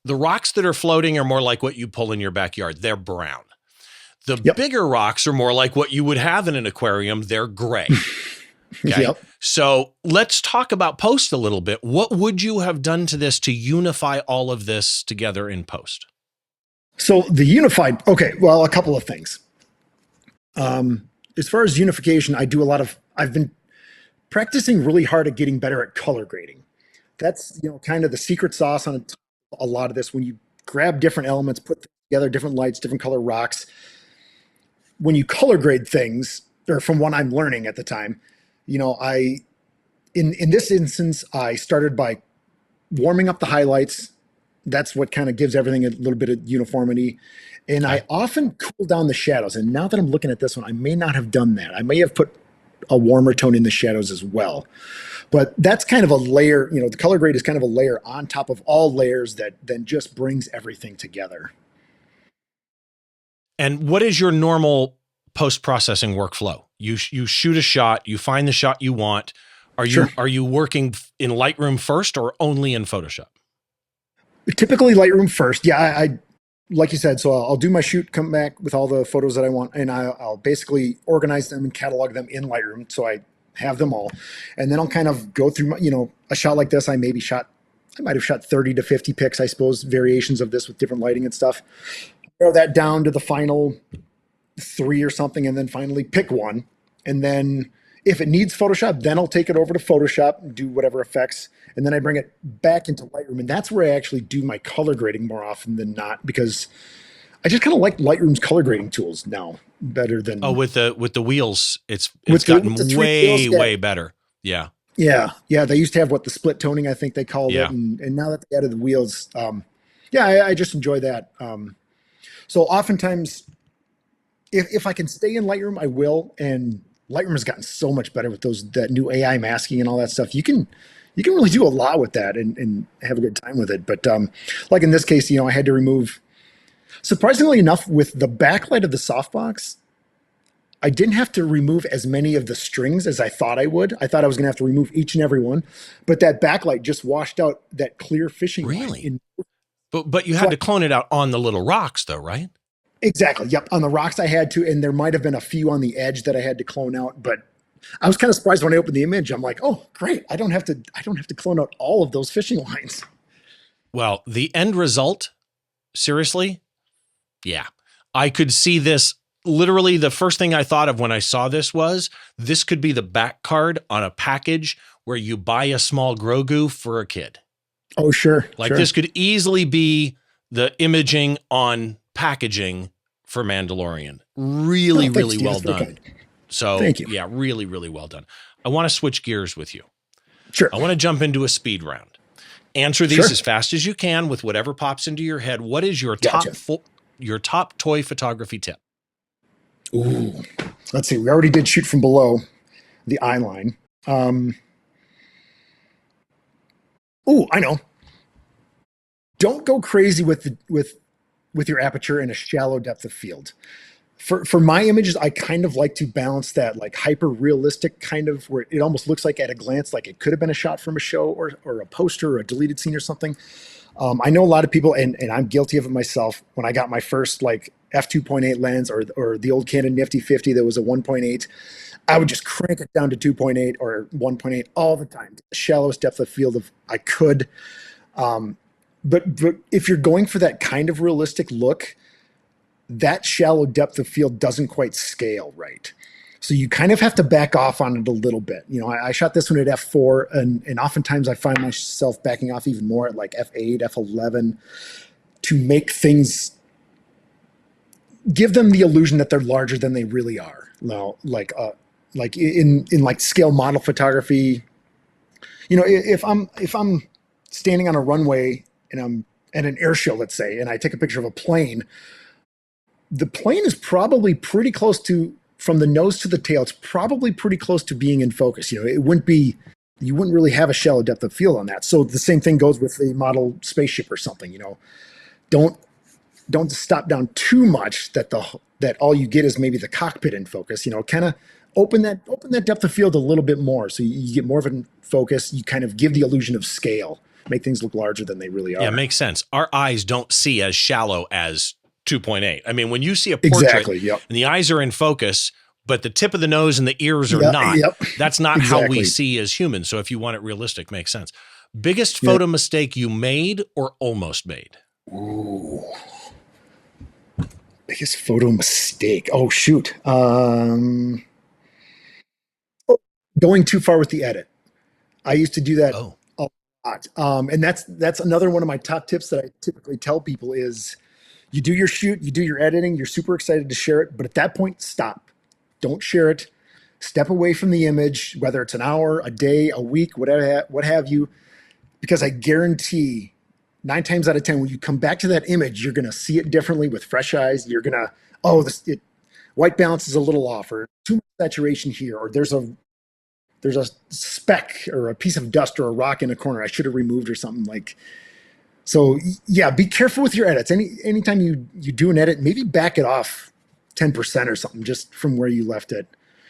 the rocks that are floating are more like what you pull in your backyard. They're brown. The bigger rocks are more like what you would have in an aquarium. They're gray. Okay. Yep. So let's talk about post a little bit. What would you have done to this to unify all of this together in post? So the unified, okay, well, a couple of things. As far as unification, I've been practicing really hard at getting better at color grading. That's, kind of the secret sauce on a lot of this. When you grab different elements, put together different lights, different color rocks, when you color grade things, or from what I'm learning at the time, in this instance, I started by warming up the highlights. That's what kind of gives everything a little bit of uniformity. And I often cool down the shadows. And now that I'm looking at this one, I may not have done that. I may have put a warmer tone in the shadows as well. But that's kind of a layer, the color grade is kind of a layer on top of all layers that then just brings everything together. And what is your normal post-processing workflow? You shoot a shot, you find the shot you want. Are you working in Lightroom first or only in Photoshop? Typically Lightroom first. Yeah, I like you said, so I'll do my shoot, come back with all the photos that I want, and I'll basically organize them and catalog them in Lightroom. So I have them all. And then I'll kind of go through a shot like this. I might have shot 30 to 50 pics, I suppose, variations of this with different lighting and stuff. Narrow that down to the final 3 or something, and then finally pick one. And then if it needs Photoshop, then I'll take it over to Photoshop and do whatever effects. And then I bring it back into Lightroom. And that's where I actually do my color grading more often than not, because I just kind of like Lightroom's color grading tools now better than. Oh, with the wheels, it's gotten way better. Yeah. Yeah. They used to have the split toning, I think they called it, Yeah. and now that they added the wheels, yeah, I just enjoy that. So oftentimes, if I can stay in Lightroom, I will. And Lightroom has gotten so much better with that new AI masking and all that stuff. You can really do a lot with that and have a good time with it. But like in this case, I had to remove. Surprisingly enough, with the backlight of the softbox, I didn't have to remove as many of the strings as I thought I would. I thought I was going to have to remove each and every one, but that backlight just washed out that clear fishing line. Really? But you had to clone it out on the little rocks, though, right? Exactly. Yep. On the rocks I had to, and there might have been a few on the edge that I had to clone out, but I was kind of surprised when I opened the image. I'm like, oh, great. I don't have to clone out all of those fishing lines. Well, the end result, seriously, yeah. I could see this. Literally, the first thing I thought of when I saw this could be the back card on a package where you buy a small Grogu for a kid. Oh, sure. Like this could easily be the imaging on packaging for Mandalorian. Really, really well done. So, thank you. Yeah, really, really well done. I want to switch gears with you. Sure. I want to jump into a speed round. Answer these as fast as you can with whatever pops into your head. What is your top toy photography tip? Ooh, let's see. We already did shoot from below the eye line. I know. Don't go crazy with your aperture in a shallow depth of field. For my images, I kind of like to balance that like hyper realistic kind of where it almost looks like at a glance like it could have been a shot from a show or a poster or a deleted scene or something. I know a lot of people, and I'm guilty of it myself. When I got my first like f2.8 lens or the old Canon Nifty 50 that was a 1.8, I would just crank it down to 2.8 or 1.8 all the time, the shallowest depth of field I could. But if you're going for that kind of realistic look, that shallow depth of field doesn't quite scale right. So you kind of have to back off on it a little bit. I shot this one at f4, and oftentimes I find myself backing off even more at like f8, f11 to make things, give them the illusion that they're larger than they really are. Now, like in like scale model photography, if I'm standing on a runway and I'm at an air show, let's say, and I take a picture of a plane, the plane is probably pretty close to, from the nose to the tail, it's probably pretty close to being in focus. You wouldn't really have a shallow depth of field on that. So the same thing goes with a model spaceship or something. Don't stop down too much that all you get is maybe the cockpit in focus. Kind of open that depth of field a little bit more, so you get more of a focus. You kind of give the illusion of scale, make things look larger than they really are. Yeah, makes sense. Our eyes don't see as shallow as 2.8. I mean, when you see a portrait and the eyes are in focus, but the tip of the nose and the ears are not, that's not how we see as humans. So if you want it realistic, makes sense. Biggest photo mistake you made or almost made? Ooh. Biggest photo mistake. Oh, shoot. Going too far with the edit. I used to do that a lot. And that's another one of my top tips that I typically tell people is, you do your shoot, you do your editing, you're super excited to share it, but at that point, stop. Don't share it. Step away from the image, whether it's an hour, a day, a week, whatever, what have you, because I guarantee 9 times out of 10, when you come back to that image, you're going to see it differently with fresh eyes. You're going to, white balance is a little off, or too much saturation here, or there's a speck or a piece of dust or a rock in a corner I should have removed or something like. So yeah, be careful with your edits. Anytime you do an edit, maybe back it off 10% or something just from where you left it.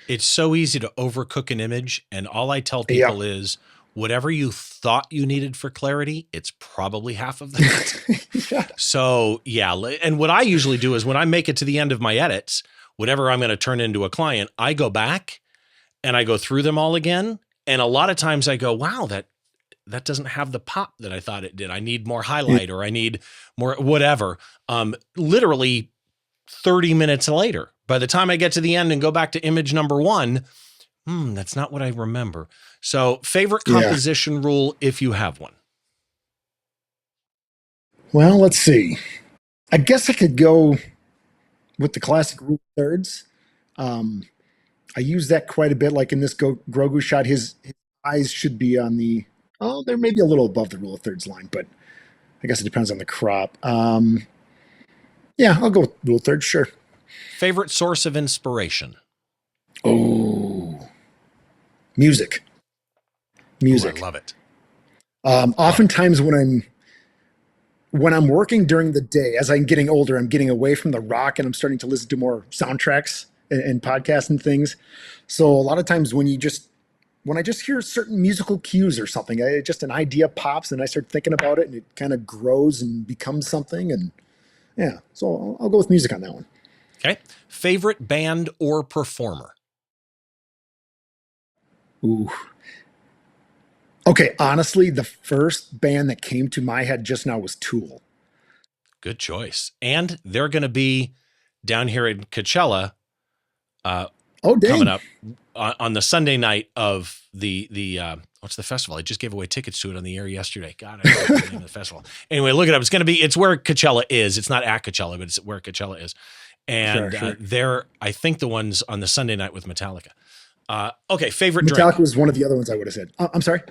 It's so easy to overcook an image, and all I tell people is whatever you thought you needed for clarity, it's probably half of that. So yeah, and what I usually do is when I make it to the end of my edits, whatever I'm going to turn into a client, I go back and I go through them all again, and a lot of times I go, wow, that doesn't have the pop that I thought it did. I need more highlight, or I need more whatever. Literally 30 minutes later, by the time I get to the end and go back to image number 1, that's not what I remember. So favorite composition rule, if you have one. Well, let's see. I guess I could go with the classic rule of thirds. I use that quite a bit. Like in this Grogu shot, his eyes should be on the, oh, they're maybe a little above the rule of thirds line, but I guess it depends on the crop. Yeah, I'll go with rule of thirds, sure. Favorite source of inspiration? Oh, music. Music. Ooh, I love it. Oftentimes when I'm working during the day, as I'm getting older, I'm getting away from the rock and I'm starting to listen to more soundtracks and podcasts and things. So a lot of times when I just hear certain musical cues or something, just an idea pops and I start thinking about it and it kind of grows and becomes something. And yeah, so I'll go with music on that one. Okay. Favorite band or performer? Ooh. Okay, honestly, the first band that came to my head just now was Tool. Good choice. And they're going to be down here in Coachella coming up on the Sunday night of the what's the festival? I just gave away tickets to it on the air yesterday. God, I don't know the name of the festival. Anyway, look it up. It's where Coachella is. It's not at Coachella, but it's where Coachella is. And Sure. they're, I think, the ones on the Sunday night with Metallica. Okay, favorite Metallica drink. was one of the other ones I would have said. I'm sorry?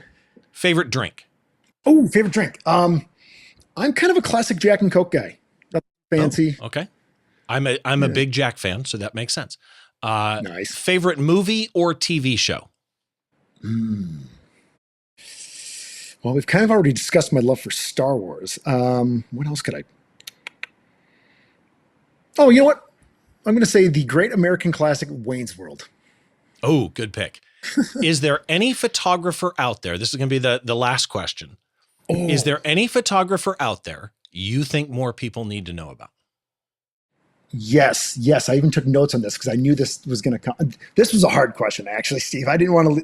Favorite drink. Oh, favorite drink. I'm kind of a classic Jack and Coke guy. Nothing fancy. Oh, okay. I'm a big Jack fan, so that makes sense. Nice. Favorite movie or TV show? Well, we've kind of already discussed my love for Star Wars. What else could I? Oh, you know what? I'm going to say the great American classic Wayne's World. Oh, good pick. Is there any photographer out there? This is going to be the last question. Oh. Is there any photographer out there you think more people need to know about? Yes. I even took notes on this because I knew this was going to come. This was a hard question, actually, Steve. I didn't want to.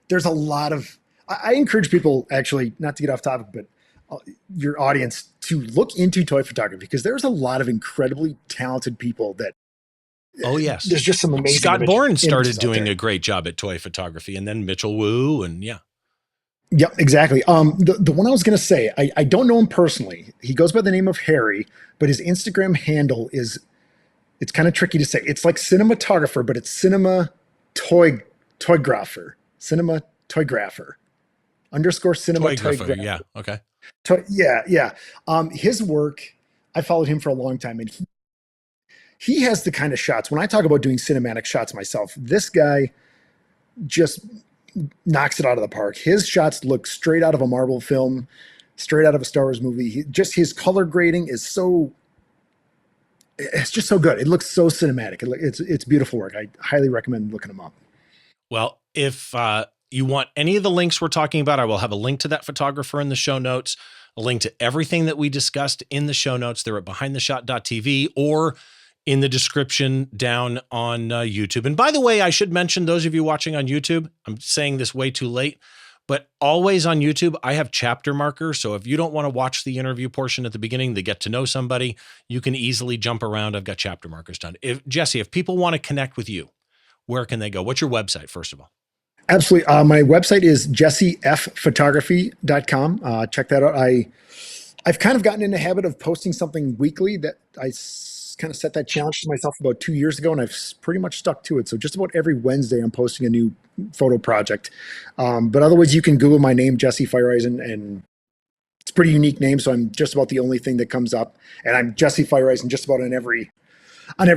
There's a lot of. I encourage people, actually, not to get off topic, but your audience to look into toy photography because there's a lot of incredibly talented people that. Oh, yes. There's just some amazing. Scott Bourne started doing a great job at toy photography, and then Mitchell Wu, and yeah. Yep, exactly. The one I was going to say, I don't know him personally. He goes by the name of Harry, but his Instagram handle it's kind of tricky to say. It's like cinematographer, but it's cinema toygrapher, cinema toygrapher, _ cinema toygrapher. Yeah. Okay. Yeah. His work, I followed him for a long time, and he has the kind of shots. When I talk about doing cinematic shots myself, this guy just knocks it out of the park. His shots look straight out of a Marvel film, straight out of a Star Wars movie. His color grading is it's just so good. It looks so cinematic. It's beautiful work. I highly recommend looking him up. Well, if you want any of the links we're talking about, I will have a link to that photographer in the show notes, a link to everything that we discussed in the show notes. They're at behindtheshot.tv or in the description down on YouTube. And by the way, I should mention those of you watching on YouTube, I'm saying this way too late, but always on YouTube, I have chapter markers. So if you don't want to watch the interview portion at the beginning, they get to know somebody, you can easily jump around. I've got chapter markers done. Jesse, if people want to connect with you, where can they go? What's your website, first of all? Absolutely. My website is jessefphotography.com. Check that out. I've kind of gotten in the habit of posting something weekly that I kind of set that challenge to myself about 2 years ago, and I've pretty much stuck to it. So just about every Wednesday, I'm posting a new photo project. But otherwise, you can Google my name, Jesse Feyereisen, and it's a pretty unique name. So I'm just about the only thing that comes up, and I'm Jesse Feyereisen just about on every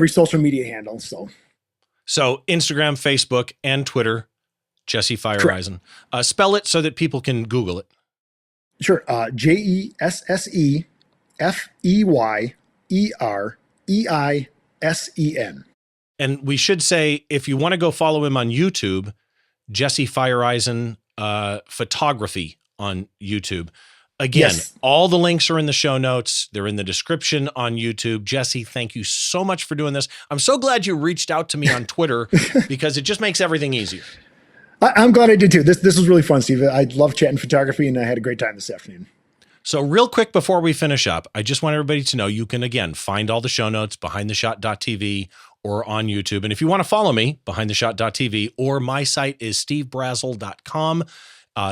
social media handle. So Instagram, Facebook, and Twitter, Jesse Feyereisen. Spell it so that people can Google it. Sure. JessefEyereisen. And we should say, if you want to go follow him on YouTube, Jesse Feyereisen photography on YouTube. Again, all the links are in the show notes. They're in the description on YouTube. Jesse, thank you so much for doing this. I'm so glad you reached out to me on Twitter because it just makes everything easier. I'm glad I did too. This was really fun, Steve. I love chatting photography, and I had a great time this afternoon. So real quick before we finish up, I just want everybody to know you can, again, find all the show notes behindtheshot.tv or on YouTube. And if you want to follow me, behindtheshot.tv, or my site is stevebrazill.com,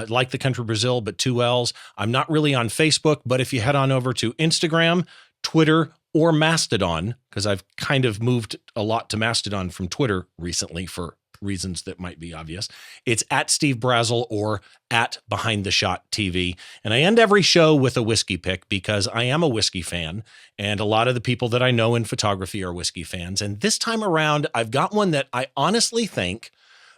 like the country Brazil, but 2 L's. I'm not really on Facebook, but if you head on over to Instagram, Twitter, or Mastodon, because I've kind of moved a lot to Mastodon from Twitter recently for reasons that might be obvious. It's at Steve Brazill or at Behind the Shot TV. And I end every show with a whiskey pick because I am a whiskey fan. And a lot of the people that I know in photography are whiskey fans. And this time around, I've got one that I honestly think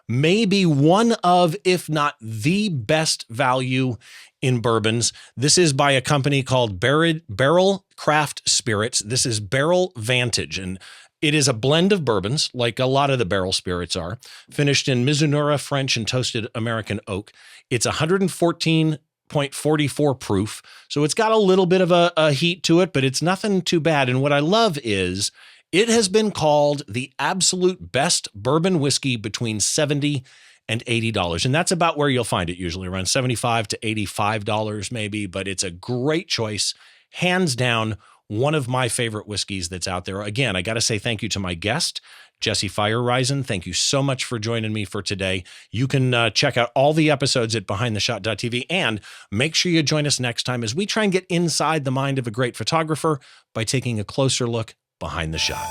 may be one of, if not the best value in bourbons. This is by a company called Barrel Craft Spirits. This is Barrel Vantage. And it is a blend of bourbons, like a lot of the barrel spirits are, finished in Mizunara French and toasted American oak. It's 114.44 proof, so it's got a little bit of a heat to it, but it's nothing too bad. And what I love is it has been called the absolute best bourbon whiskey between $70 and $80. And that's about where you'll find it usually, around $75 to $85 maybe, but it's a great choice. Hands down, one of my favorite whiskeys that's out there. Again, I got to say thank you to my guest, Jesse Feyereisen. Thank you so much for joining me for today. You can check out all the episodes at behindtheshot.tv, and make sure you join us next time as we try and get inside the mind of a great photographer by taking a closer look behind the shot.